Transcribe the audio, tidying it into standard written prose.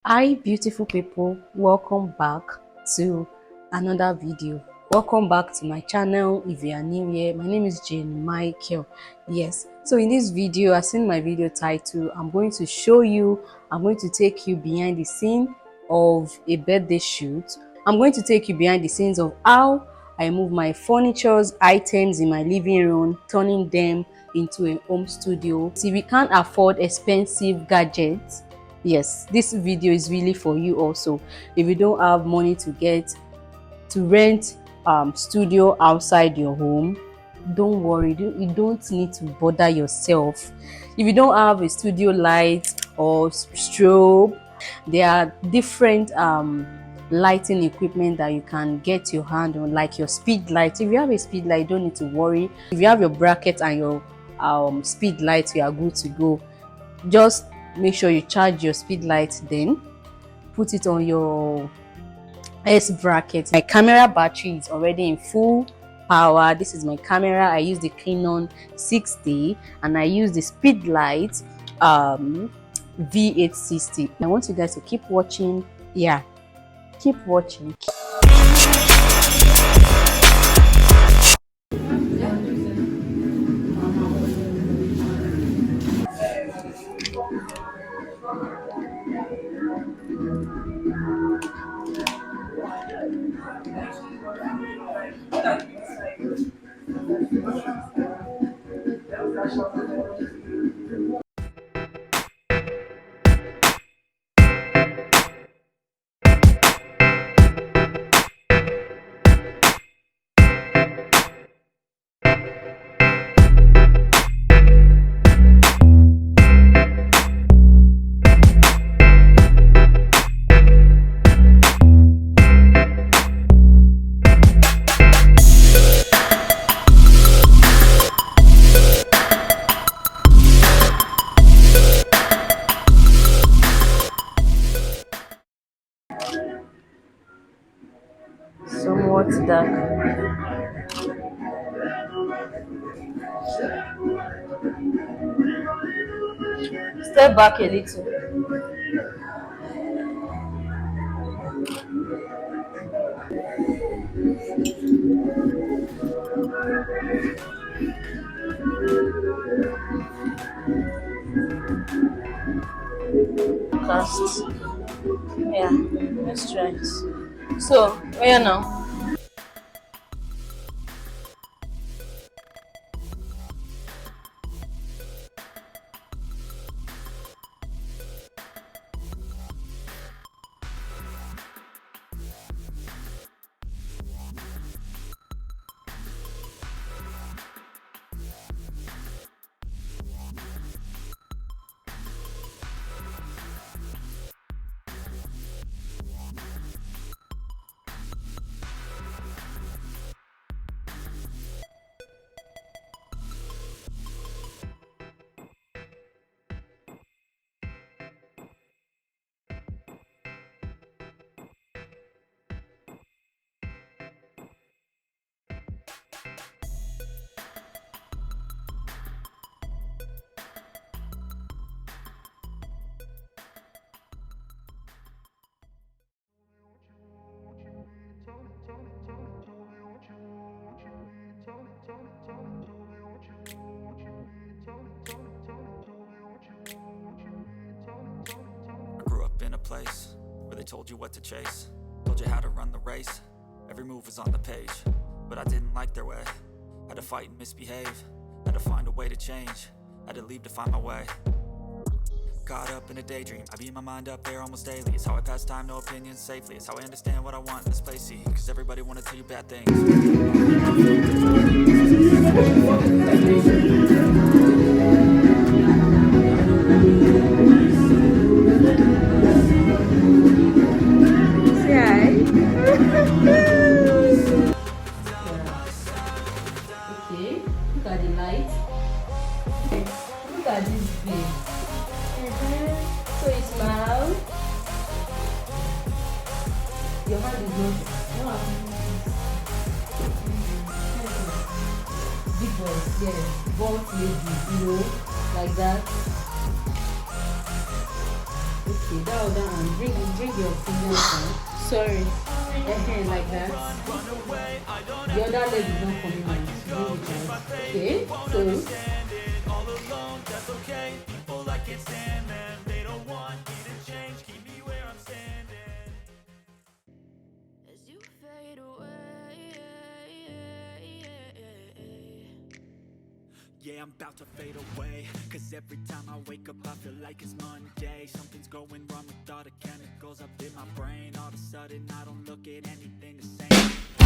Hi beautiful people, welcome back to another video. Welcome back to my channel. If you are new here, my name is Jane Michael. Yes, so in this video, as in my video title, I'm going to take you behind the scene of a birthday shoot. I'm going to take you behind the scenes of how I move my furniture's items in my living room, turning them into a home studio. See, we can't afford expensive gadgets. Yes, this video is really for you also. If you don't have money to rent studio outside your home, don't worry, you don't need to bother yourself. If you don't have a studio light or strobe, there are different lighting equipment that you can get your hand on, like your speed light. If you have a speed light, you don't need to worry. If you have your bracket and your speed light, you are good to go. Just make sure you charge your speed light, then put it on your S bracket. My camera battery is already in full power. This is my camera. I use the Canon 6D and I use the speed light V860. I want you guys to keep watching. Yeah, keep watching. Somewhat dark. Step back a little. Cast. Yeah, let's try it. So, where now? Place where they told you what to chase, told you how to run the race. Every move was on the page, but I didn't like their way. Had to fight and misbehave, had to find a way to change, had to leave to find my way. Caught up in a daydream, I beat my mind up there almost daily. It's how I pass time, no opinions safely. It's how I understand what I want in this place, see, cause everybody wanna tell you bad things. Okay, look at the light. Look at this big. So you smile. Your hand is not. Big boys, yes. Boss lady, like that. Okay, down and bring it bring your fingers down. Sorry. Like that. The other leg is not coming out. Bring it down. Okay. So as you fade away. Yeah, I'm about to fade away. Cause every time I wake up I feel like it's Monday. Something's going wrong with all the chemicals up in my brain. All of a sudden I don't look at anything the same.